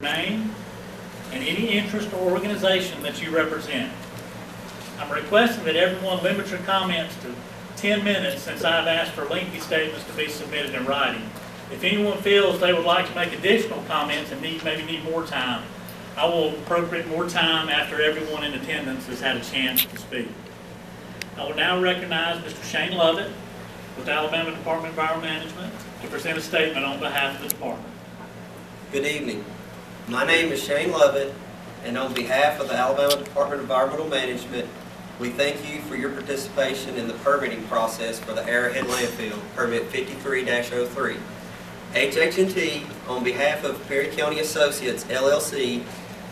Name and any interest or organization that you represent. I'm requesting that everyone limit your comments to 10 minutes since I've asked for lengthy statements to be submitted in writing. If anyone feels they would like to make additional comments and maybe need more time, I will appropriate more time after everyone in attendance has had a chance to speak. I will now recognize Mr. Shane Lovett with the Alabama Department of Environmental Management to present a statement on behalf of the department. Good evening. My name is Shane Lovett, and on behalf of the Alabama Department of Environmental Management, we thank you for your participation in the permitting process for the Arrowhead Landfill, Permit 53-03. HH&T, on behalf of Perry County Associates, LLC,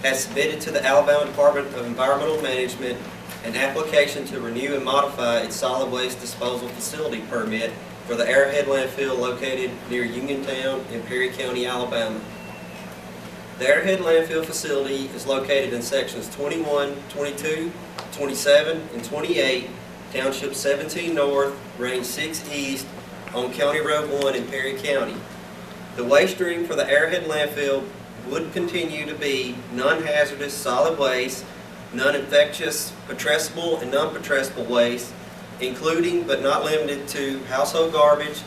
has submitted to the Alabama Department of Environmental Management an application to renew and modify its solid waste disposal facility permit for the Arrowhead Landfill located near Uniontown in Perry County, Alabama. The Arrowhead Landfill facility is located in sections 21, 22, 27, and 28, Township 17 North, Range 6 East, on County Road 1 in Perry County. The waste stream for the Arrowhead Landfill would continue to be non-hazardous solid waste, non-infectious, putrescible, and non-putrescible waste, including but not limited to household garbage,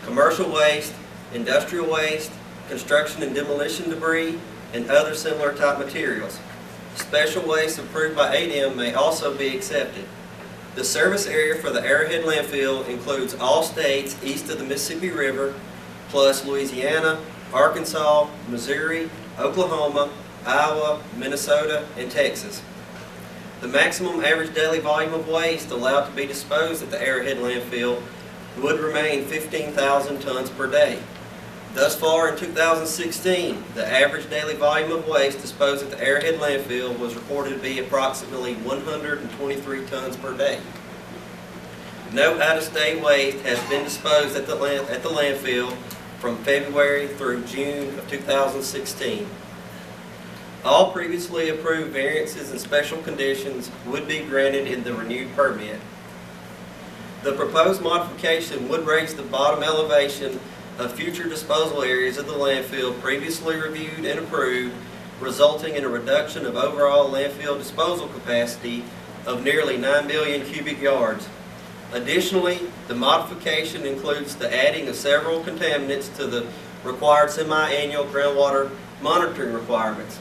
commercial waste, industrial waste, construction and demolition debris, and other similar type materials. Special waste approved by ADEM may also be accepted. The service area for the Arrowhead Landfill includes all states east of the Mississippi River, plus Louisiana, Arkansas, Missouri, Oklahoma, Iowa, Minnesota, and Texas. The maximum average daily volume of waste allowed to be disposed at the Arrowhead Landfill would remain 15,000 tons per day. Thus far in 2016, the average daily volume of waste disposed at the Arrowhead Landfill was reported to be approximately 123 tons per day. No out-of-state waste has been disposed at the landfill from February through June of 2016. All previously approved variances and special conditions would be granted in the renewed permit. The proposed modification would raise the bottom elevation of future disposal areas of the landfill previously reviewed and approved, resulting in a reduction of overall landfill disposal capacity of nearly 9 billion cubic yards. Additionally, the modification includes the adding of several contaminants to the required semi-annual groundwater monitoring requirements.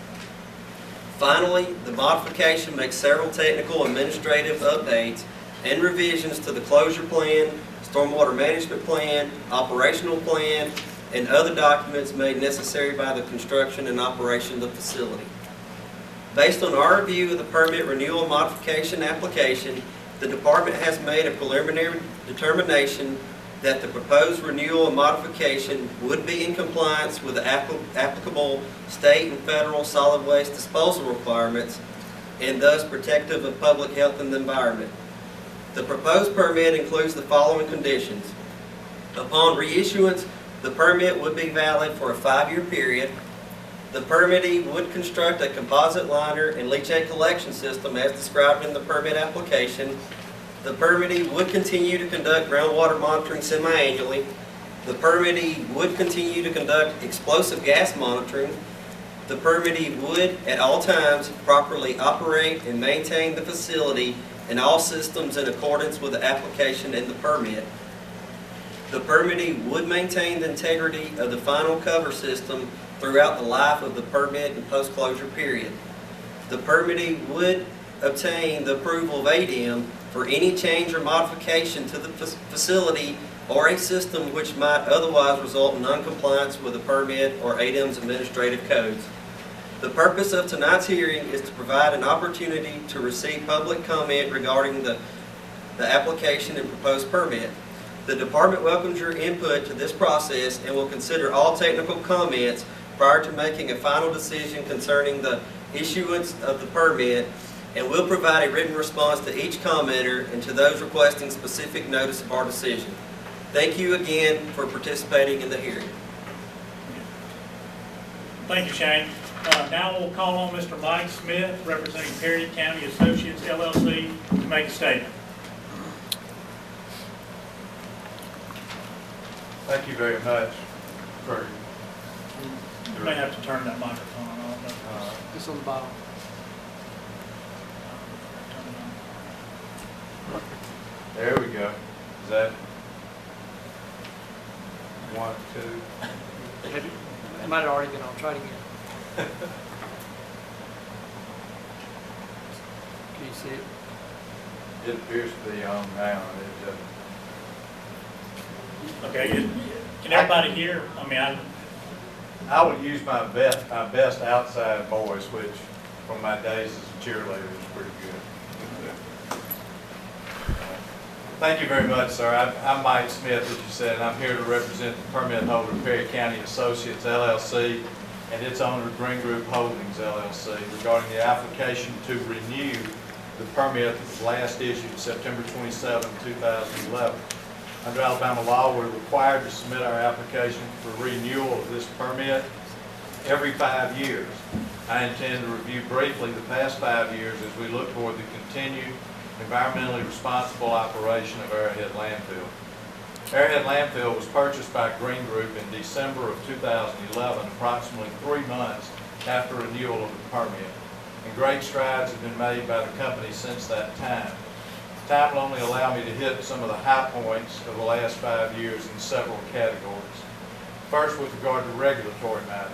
Finally, the modification makes several technical administrative updates and revisions to the closure plan, stormwater management plan, operational plan, and other documents made necessary by the construction and operation of the facility. Based on our review of the permit renewal modification application, the department has made a preliminary determination that the proposed renewal and modification would be in compliance with the applicable state and federal solid waste disposal requirements and thus protective of public health and the environment. The proposed permit includes the following conditions. Upon reissuance, the permit would be valid for a 5-year period. The permittee would construct a composite liner and leachate collection system as described in the permit application. The permittee would continue to conduct groundwater monitoring semi-annually. The permittee would continue to conduct explosive gas monitoring. The permittee would, at all times, properly operate and maintain the facility and all systems in accordance with the application and the permit. The permittee would maintain the integrity of the final cover system throughout the life of the permit and post-closure period. The permittee would obtain the approval of ADEM for any change or modification to the facility or a system which might otherwise result in non-compliance with the permit or ADEM's administrative codes. The purpose of tonight's hearing is to provide an opportunity to receive public comment regarding the application and proposed permit. The department welcomes your input to this process and will consider all technical comments prior to making a final decision concerning the issuance of the permit, and will provide a written response to each commenter and to those requesting specific notice of our decision. Thank you again for participating in the hearing. Thank you, Shane. Now we'll call on Mr. Mike Smith, representing Perry County Associates, LLC, to make a statement. Thank you very much for You may have to turn that microphone on. It's on the bottom. There we go. Is that 1, 2? Have you, it might have already been on. Try it again. Can you see it? It appears to be on now. Okay, can everybody hear? I mean, I would use my best outside voice, which from my days as a cheerleader is pretty good. Thank you very much, sir. I'm Mike Smith, as you said, and I'm here to represent the permit holder of Perry County Associates LLC and its owner Green Group Holdings LLC regarding the application to renew the permit that was last issued September 27, 2011. Under Alabama law, we're required to submit our application for renewal of this permit every 5 years. I intend to review briefly the past 5 years as we look toward the continued environmentally responsible operation of Arrowhead Landfill. Arrowhead Landfill was purchased by Green Group in December of 2011, approximately 3 months after renewal of the permit, and great strides have been made by the company since that time. Time will only allow me to hit some of the high points of the last 5 years in several categories. First, with regard to regulatory matters.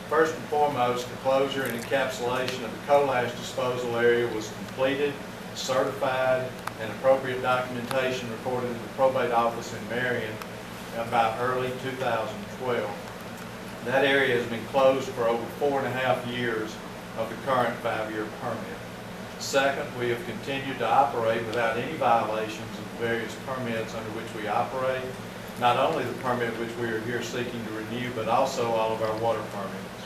First and foremost, the closure and encapsulation of the coal ash disposal area was completed, certified, and appropriate documentation recorded in the probate office in Marion by early 2012. That area has been closed for over 4.5 years of the current 5-year permit. Second, we have continued to operate without any violations of the various permits under which we operate, not only the permit which we are here seeking to renew, but also all of our water permits.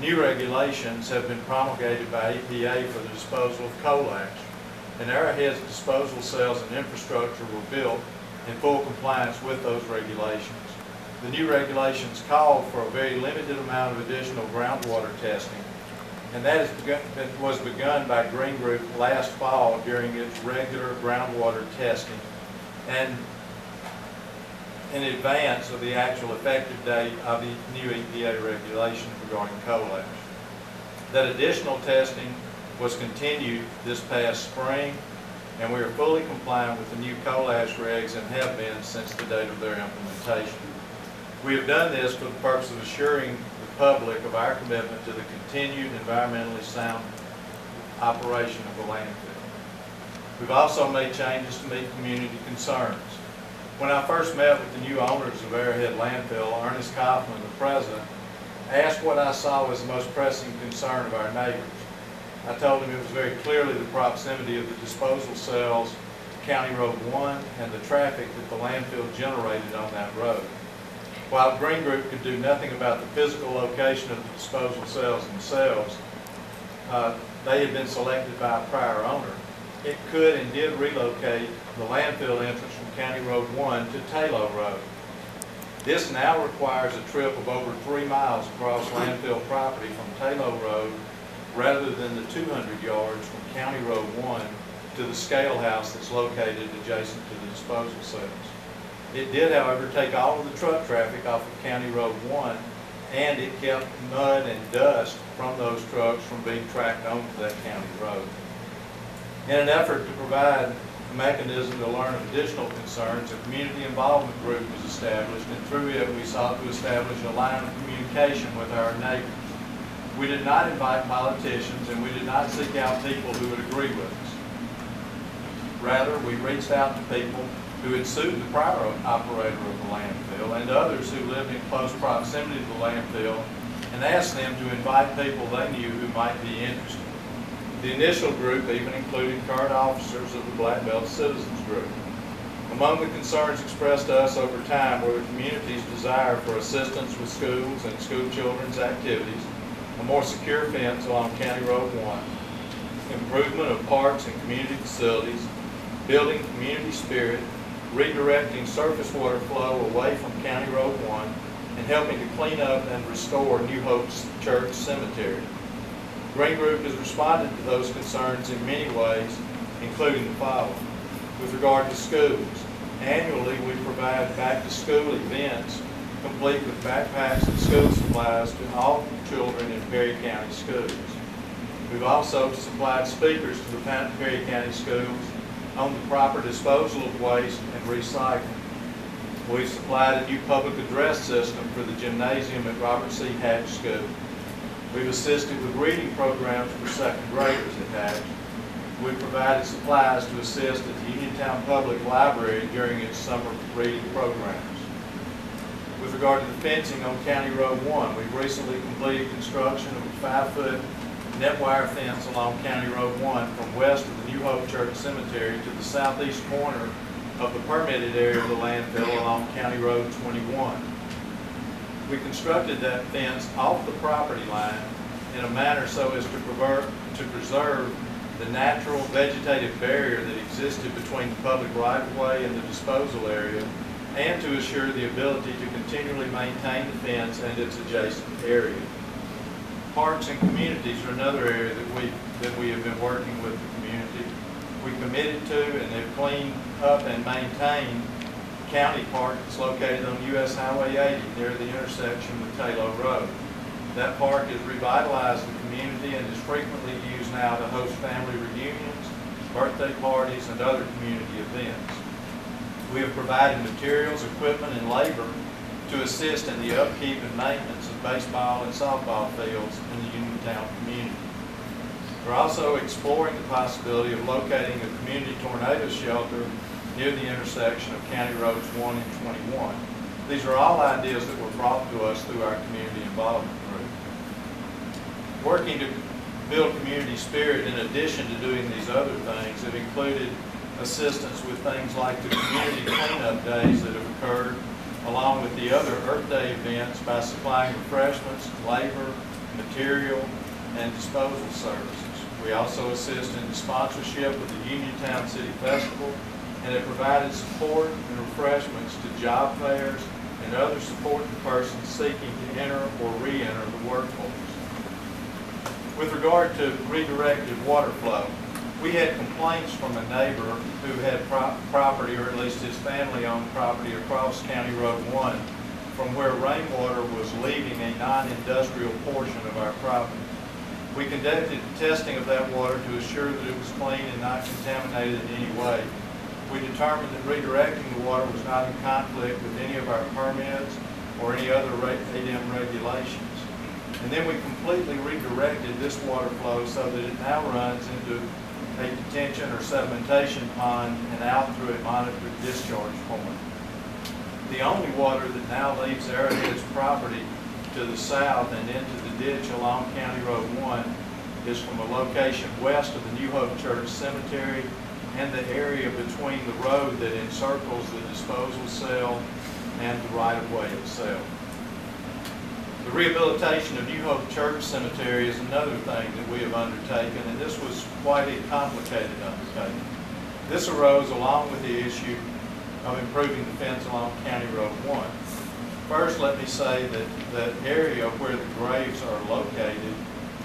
New regulations have been promulgated by EPA for the disposal of coal ash, and Arrowhead's disposal cells and infrastructure were built in full compliance with those regulations. The new regulations call for a very limited amount of additional groundwater testing, and that was begun by Green Group last fall during its regular groundwater testing and in advance of the actual effective date of the new EPA regulations regarding coal ash. That additional testing was continued this past spring, and we are fully compliant with the new coal ash regs and have been since the date of their implementation. We have done this for the purpose of assuring the public of our commitment to the continued environmentally sound operation of the landfill. We've also made changes to meet community concerns. When I first met with the new owners of Arrowhead Landfill, Ernest Kaufman, the president, asked what I saw as the most pressing concern of our neighbors. I told him it was very clearly the proximity of the disposal cells to County Road 1 and the traffic that the landfill generated on that road. While Green Group could do nothing about the physical location of the disposal cells themselves, they had been selected by a prior owner. It could and did relocate the landfill entrance from County Road 1 to Taylor Road. This now requires a trip of over 3 miles across landfill property from Taylor Road rather than the 200 yards from County Road 1 to the scale house that's located adjacent to the disposal cells. It did, however, take all of the truck traffic off of County Road 1, and it kept mud and dust from those trucks from being tracked onto that county road. In an effort to provide a mechanism to learn of additional concerns, a community involvement group was established, and through it we sought to establish a line of communication with our neighbors. We did not invite politicians, and we did not seek out people who would agree with us. Rather, we reached out to people who had sued the prior operator of the landfill and others who lived in close proximity to the landfill and asked them to invite people they knew who might be interested. The initial group even included current officers of the Black Belt Citizens Group. Among the concerns expressed to us over time were the community's desire for assistance with schools and school children's activities, a more secure fence along County Road 1, improvement of parks and community facilities, building community spirit, redirecting surface water flow away from County Road 1, and helping to clean up and restore New Hope Church Cemetery. Green Group has responded to those concerns in many ways, including the following. With regard to schools, annually we provide back-to-school events complete with backpacks and school supplies to all children in Perry County schools. We've also supplied speakers to the Perry County schools on the proper disposal of waste and recycling. We've supplied a new public address system for the gymnasium at Robert C. Hatch School. We've assisted with reading programs for second graders at Hatch. We've provided supplies to assist at the Uniontown Public Library during its summer reading programs. With regard to the fencing on County Road 1, we've recently completed construction of a 5-foot net wire fence along County Road 1 from west of the New Hope Church Cemetery to the southeast corner of the permitted area of the landfill along County Road 21. We constructed that fence off the property line in a manner so as to preserve the natural vegetative barrier that existed between the public right-of-way and the disposal area, and to assure the ability to continually maintain the fence and its adjacent area. Parks and communities are another area that we have been working with the community. We committed to and have cleaned up and maintained County Park that's located on US Highway 80 near the intersection with Taylor Road. That park has revitalized the community and is frequently used now to host family reunions, birthday parties, and other community events. We have provided materials, equipment, and labor to assist in the upkeep and maintenance of baseball and softball fields in the Uniontown community. We're also exploring the possibility of locating a community tornado shelter near the intersection of County Roads 1 and 21. These are all ideas that were brought to us through our community involvement group. Working to build community spirit in addition to doing these other things have included assistance with things like the community cleanup days that have occurred, along with the other Earth Day events, by supplying refreshments, labor, material, and disposal services. We also assist in the sponsorship of the Uniontown City Festival and have provided support and refreshments to job fairs and other supporting persons seeking to enter or re-enter the workforce. With regard to redirected water flow, we had complaints from a neighbor who had property, or at least his family owned property, across County Road 1 from where rainwater was leaving a non-industrial portion of our property. We conducted testing of that water to assure that it was clean and not contaminated in any way. We determined that redirecting the water was not in conflict with any of our permits or any other ADEM regulations. And then we completely redirected this water flow so that it now runs into a detention or sedimentation pond and out through a monitored discharge point. The only water that now leaves Arrowhead's property to the south and into the ditch along County Road 1 is from a location west of the New Hope Church Cemetery and the area between the road that encircles the disposal cell and the right-of-way itself. The rehabilitation of New Hope Church Cemetery is another thing that we have undertaken, and this was quite a complicated undertaking. This arose along with the issue of improving the fence along County Road 1. First, let me say that the area where the graves are located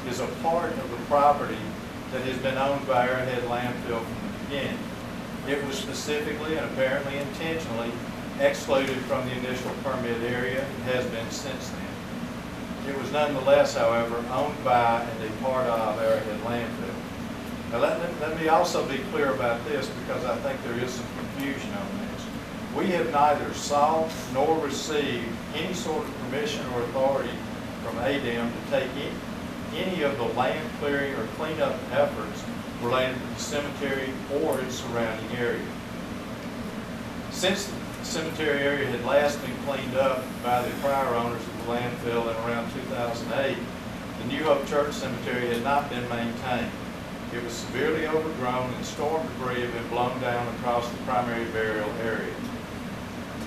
is a part of the property that has been owned by Arrowhead Landfill from the beginning. It was specifically and apparently intentionally excluded from the initial permit area and has been since then. It was nonetheless, however, owned by and a part of Arrowhead Landfill. Now let me also be clear about this, because I think there is some confusion on this. We have neither sought nor received any sort of permission or authority from ADEM to take any of the land clearing or cleanup efforts related to the cemetery or its surrounding area. Since the cemetery area had last been cleaned up by the prior owners of the landfill in around 2008, the New Hope Church Cemetery had not been maintained. It was severely overgrown and storm debris had been blown down across the primary burial area.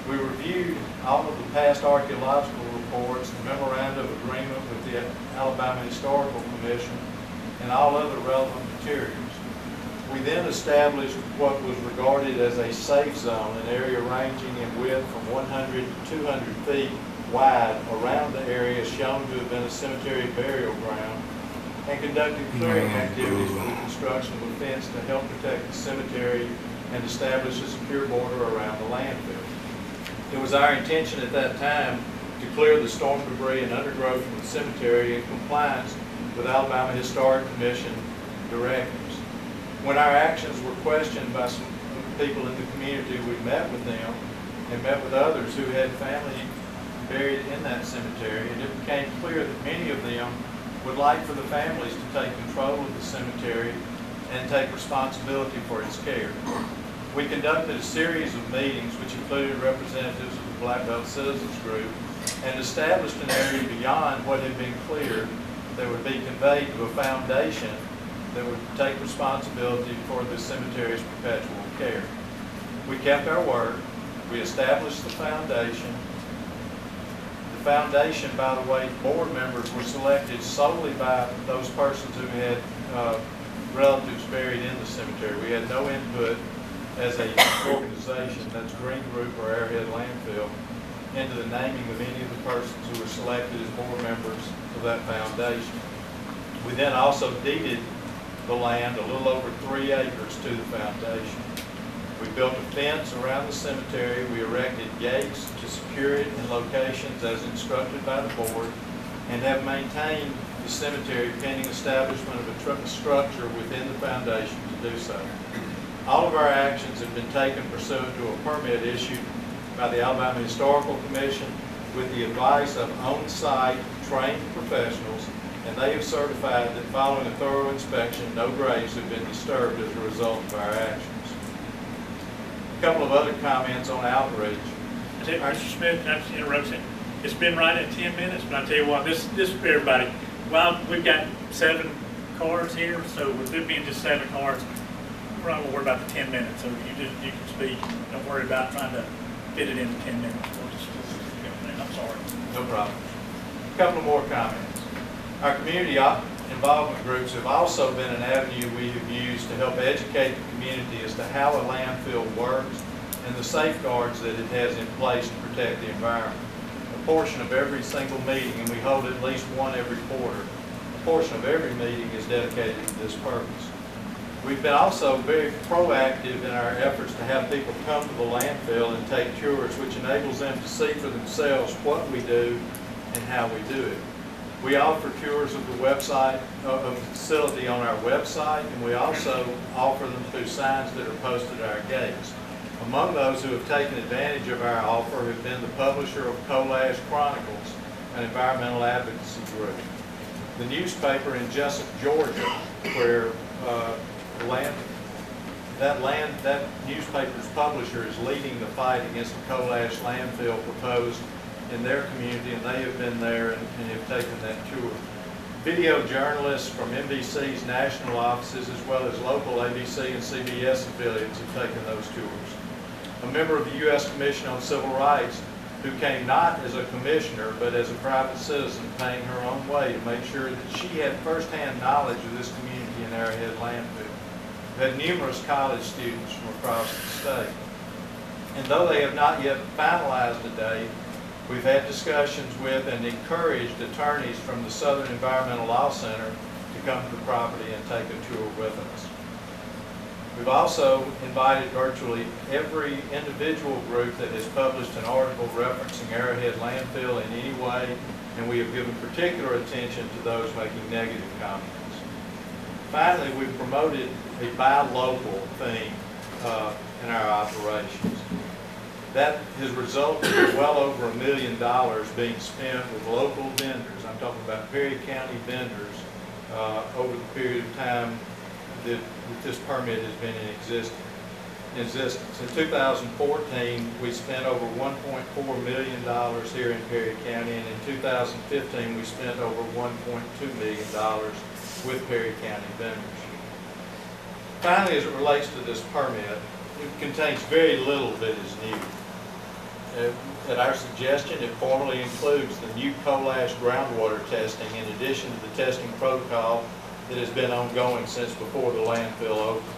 We reviewed all of the past archaeological reports, the memorandum of agreement with the Alabama Historical Commission, and all other relevant materials. We then established what was regarded as a safe zone, an area ranging in width from 100 to 200 feet wide around the area shown to have been a cemetery burial ground, and conducted clearing activities for the construction of a fence to help protect the cemetery and establish a secure border around the landfill. It was our intention at that time to to clear the storm debris and undergrowth from the cemetery in compliance with Alabama Historic Commission directives. When our actions were questioned by some people in the community, we met with them and met with others who had family buried in that cemetery, and it became clear that many of them would like for the families to take control of the cemetery and take responsibility for its care. We conducted a series of meetings which included representatives of the Black Belt Citizens Group and established an area beyond what had been cleared that would be conveyed to a foundation that would take responsibility for the cemetery's perpetual care. We kept our word. We established the foundation. The foundation, by the way, board members were selected solely by those persons who had relatives buried in the cemetery. We had no input as an organization, that's Green Group or Airhead Landfill, into the naming of any of the persons who were selected as board members of that foundation. We then also deeded the land, a little over 3 acres, to the foundation. We built a fence around the cemetery. We erected gates to secure it in locations as instructed by the board, and have maintained the cemetery pending establishment of a structure within the foundation to do so. All of our actions have been taken pursuant to a permit issued by the Alabama Historical Commission with the advice of on-site trained professionals, and they have certified that following a thorough inspection, no graves have been disturbed as a result of our actions. A couple of other comments on outreach. Mr. Smith, I just interrupt you. It's been right at 10 minutes, but I tell you what, this is for everybody. Well, we've got 7 cars here, so with it being just 7 cars, we're not going to worry about the 10 minutes. So you can speak. Don't worry about trying to fit it into 10 minutes. I'm sorry. No problem. A couple of more comments. Our community involvement groups have also been an avenue we have used to help educate the community as to how a landfill works and the safeguards that it has in place to protect the environment. A portion of every single meeting, and we hold at least one every quarter, a portion of every meeting is dedicated to this purpose. We've been also very proactive in our efforts to have people come to the landfill and take tours, which enables them to see for themselves what we do and how we do it. We offer tours of the website, of the facility on our website, and we also offer them through signs that are posted at our gates. Among those who have taken advantage of our offer have been the publisher of Coal Ash Chronicles, an environmental advocacy group. The newspaper in Jessup, Georgia, where that newspaper's publisher is leading the fight against the coal ash landfill proposed in their community, and they have been there and have taken that tour. Video journalists from NBC's national offices, as well as local ABC and CBS affiliates, have taken those tours. A member of the U.S. Commission on Civil Rights, who came not as a commissioner, but as a private citizen, paying her own way to make sure that she had firsthand knowledge of this community in Airhead Landfill. We've had numerous college students from across the state. And though they have not yet finalized a date, we've had discussions with and encouraged attorneys from the Southern Environmental Law Center to come to the property and take a tour with us. We've also invited virtually every individual group that has published an article referencing Airhead Landfill in any way, and we have given particular attention to those making negative comments. Finally, we've promoted a buy local theme in our operations. That has resulted in well over $1 million being spent with local vendors. I'm talking about Perry County vendors over the period of time that this permit has been in existence. In 2014, we spent over $1.4 million here in Perry County, and in 2015, we spent over $1.2 million with Perry County vendors. Finally, as it relates to this permit, it contains very little that is new. At our suggestion, it formally includes the new coal ash groundwater testing in addition to the testing protocol that has been ongoing since before the landfill opened.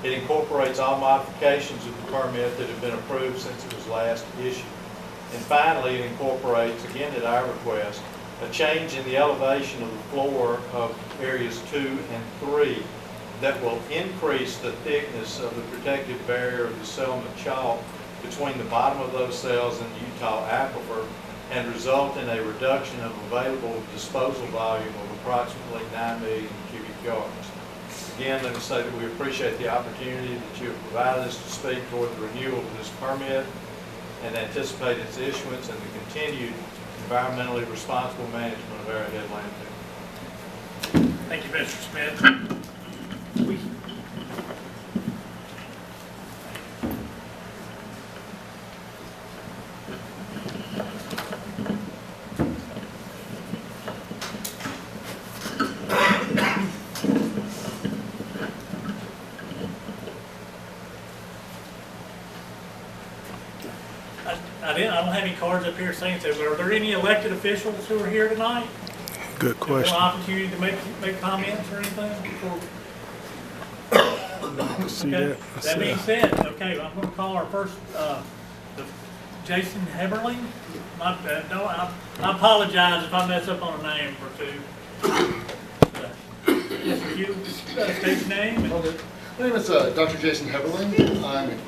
It incorporates all modifications of the permit that have been approved since it was last issued. And finally, it incorporates, again at our request, a change in the elevation of the floor of areas 2 and 3 that will increase the thickness of the protective barrier of the settlement chalk between the bottom of those cells and the Utah aquifer, and result in a reduction of available disposal volume of approximately 9 million cubic yards. Again, let me say that we appreciate the opportunity that you have provided us to speak toward the renewal of this permit and anticipate its issuance and the continued environmentally responsible management of Arrowhead Landfill. Thank you, Mr. Smith. I don't have any cards up here saying so, but are there any elected officials who are here tonight? Good question. An opportunity to make comments or anything before? See Okay. that? That being said, okay, I'm going to call our first, Jason Heberling. I apologize if I mess up on a name or two. Yes, if you state your name. My name is Dr. Jason Heberling.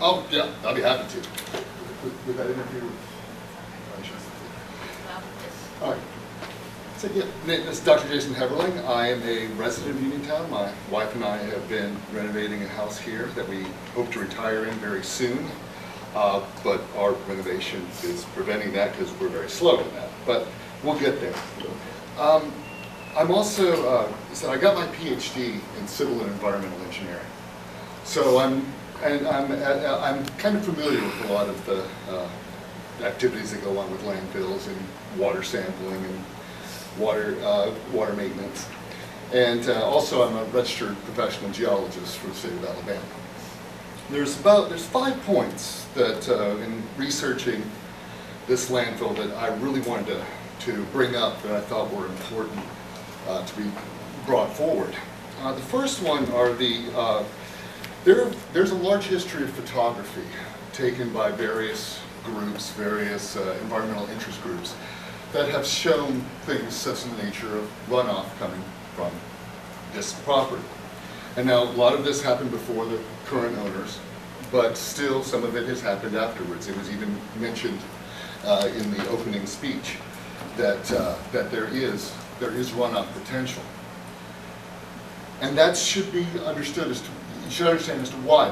Oh, yeah, I'll be happy to. With that interview. All right. So, yeah, this is Dr. Jason Heberling. I am a resident of Uniontown. My wife and I have been renovating a house here that we hope to retire in very soon. But our renovation is preventing that because we're very slow in that. But we'll get there. I'm also, so I got my PhD in civil and environmental engineering. So I'm kind of familiar with a lot of the activities that go on with landfills and water sampling and water maintenance. And also I'm a registered professional geologist for the state of Alabama. There's 5 points that in researching this landfill that I really wanted to bring up that I thought were important to be brought forward. The first one are there's a large history of photography taken by various groups, various environmental interest groups that have shown things such in the nature of runoff coming from this property. And now a lot of this happened before the current owners, but still some of it has happened afterwards. It was even mentioned in the opening speech that there is runoff potential. And that should be understood as to, you should understand as to why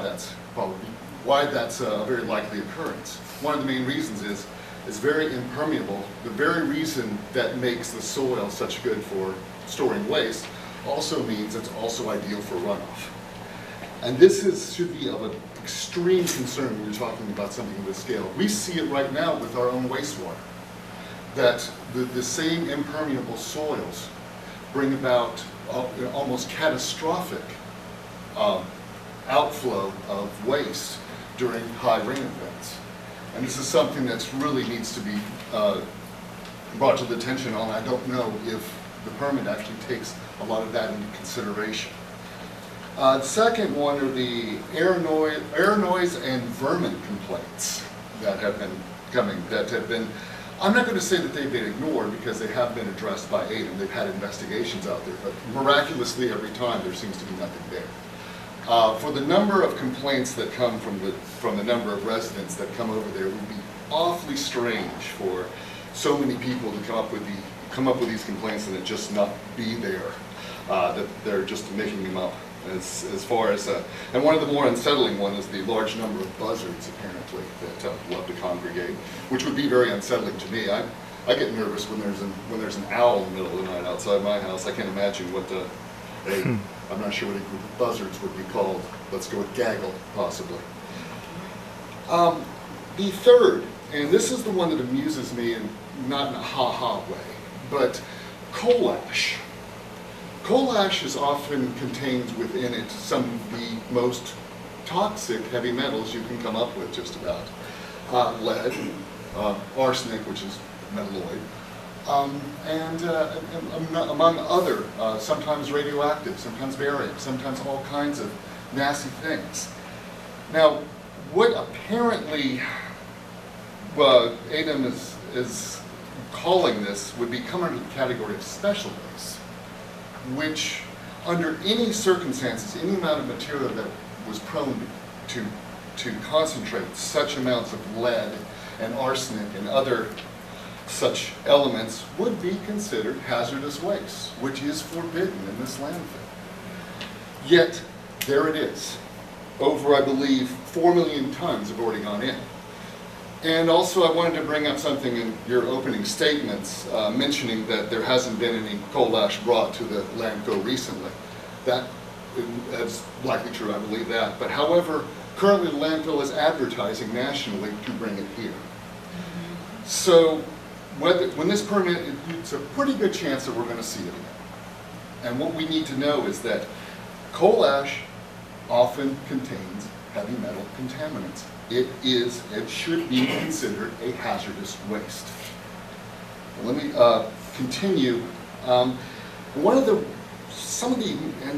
that's a very likely occurrence. One of the main reasons is it's very impermeable. The very reason that makes the soil such good for storing waste also means it's also ideal for runoff. And this should be of an extreme concern when you're talking about something of this scale. We see it right now with our own wastewater, that the same impermeable soils bring about almost catastrophic outflow of waste during high rain events. And this is something that really needs to be brought to the attention on. I don't know if the permit actually takes a lot of that into consideration. The second one are the air noise and vermin complaints that have been coming, I'm not going to say that they've been ignored because they have been addressed by ADEM. They've had investigations out there, but miraculously every time there seems to be nothing there. For the number of complaints that come from the number of residents that come over there, it would be awfully strange for so many people to come up with these complaints and it just not be there. That they're just making them up. As far as and one of the more unsettling ones is the large number of buzzards apparently that love to congregate, which would be very unsettling to me. I get nervous when there's an owl in the middle of the night outside my house. I can't imagine what I'm not sure what a group of buzzards would be called. Let's go with gaggle, possibly. The third, and this is the one that amuses me, and not in a ha-ha way, but coal ash. Coal ash is often contains within it some of the most toxic heavy metals you can come up with, just about. Lead, arsenic, which is metalloid, and among other, sometimes radioactive, sometimes barium, sometimes all kinds of nasty things. Now, what apparently ADEM is calling this would be come under the category of special waste, which under any circumstances, any amount of material that was prone to concentrate such amounts of lead and arsenic and other such elements would be considered hazardous waste, which is forbidden in this landfill. Yet, there it is. Over, I believe, 4 million tons have already gone in. And also, I wanted to bring up something in your opening statements, mentioning that there hasn't been any coal ash brought to the landfill recently. That is likely true, I believe that. But however, currently the landfill is advertising nationally to bring it here. So, when this permit, it's a pretty good chance that we're going to see it again. And what we need to know is that coal ash often contains heavy metal contaminants. It should be considered a hazardous waste. Let me continue. And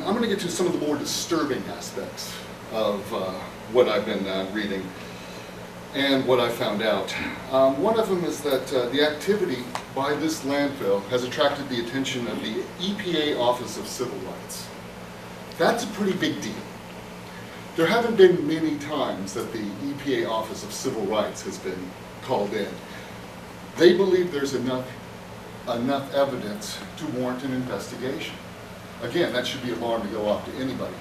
I'm going to get to some of the more disturbing aspects of what I've been reading and what I found out. One of them is that the activity by this landfill has attracted the attention of the EPA Office of Civil Rights. That's a pretty big deal. There haven't been many times that the EPA Office of Civil Rights has been called in. They believe there's enough evidence to warrant an investigation. Again, that should be an alarm to go off to anybody,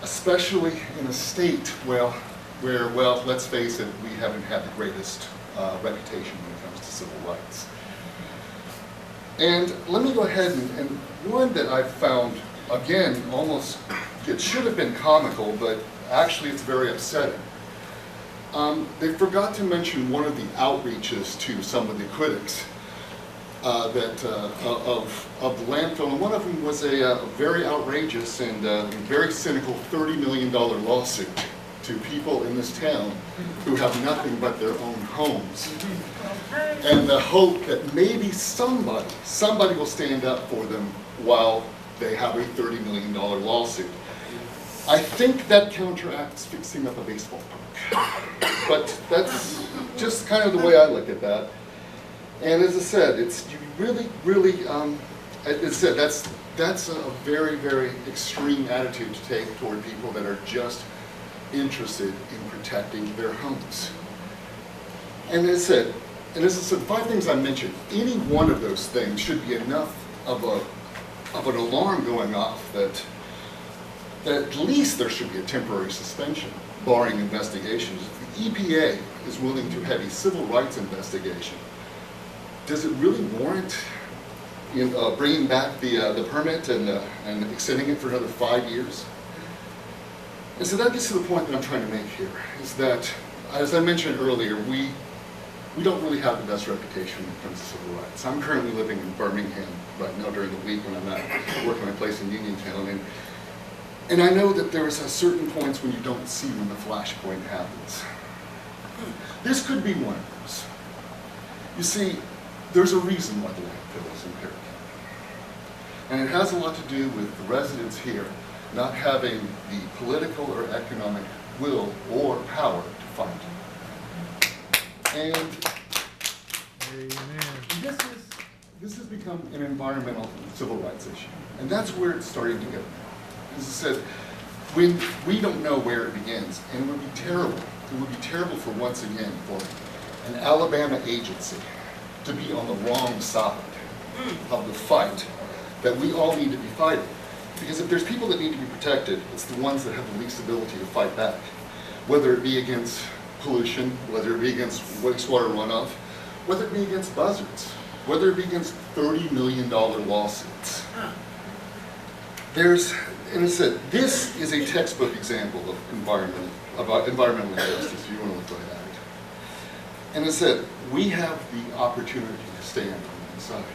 especially in a state where, well, let's face it, we haven't had the greatest reputation when it comes to civil rights. And let me go ahead and one that I've found, again, almost, it should have been comical, but actually it's very upsetting. They forgot to mention one of the outreaches to some of the critics of the landfill, and one of them was a very outrageous and very cynical $30 million lawsuit to people in this town who have nothing but their own homes. And the hope that maybe somebody will stand up for them while they have a $30 million lawsuit. I think that counteracts fixing up a baseball park. But that's just kind of the way I look at that. And as I said, it's really, as I said, that's a very, very extreme attitude to take toward people that are just interested in protecting their homes. And as I said, 5 things I mentioned, any one of those things should be enough of an alarm going off that at least there should be a temporary suspension, barring investigations. If the EPA is willing to have a civil rights investigation, does it really warrant bringing back the permit and extending it for another 5 years? And so that gets to the point that I'm trying to make here, is that, as I mentioned earlier, we don't really have the best reputation when it comes to civil rights. I'm currently living in Birmingham right now during the week when I'm not working my place in Uniontown, and I know that there are certain points when you don't see when the flashpoint happens. This could be one of those. You see, there's a reason why the landfill is in Perry County. And it has a lot to do with the residents here not having the political or economic will or power to fight. And this has become an environmental civil rights issue. And that's where it's starting to go now. As I said, when we don't know where it begins, and it would be terrible. It would be terrible for, once again, for an Alabama agency to be on the wrong side of the fight that we all need to be fighting. Because if there's people that need to be protected, it's the ones that have the least ability to fight back. Whether it be against pollution, whether it be against wastewater runoff, whether it be against buzzards, whether it be against $30 million lawsuits. And I said, this is a textbook example of environmental injustice, if you want to look at it. And I said, we have the opportunity to stand on one side.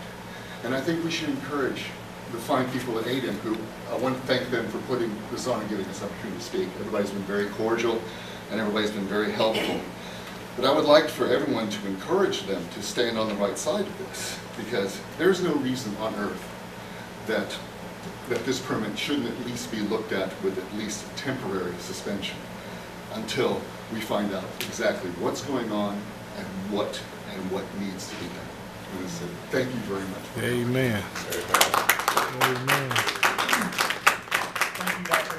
And I think we should encourage the fine people at ADEM, who I want to thank them for putting this on and giving us the opportunity to speak. Everybody's been very cordial, and everybody's been very helpful. But I would like for everyone to encourage them to stand on the right side of this, because there's no reason on earth that this permit shouldn't at least be looked at with at least temporary suspension until we find out exactly what's going on and what needs to be done. And I said, thank you very much. Amen. Amen. Thank you, Dr.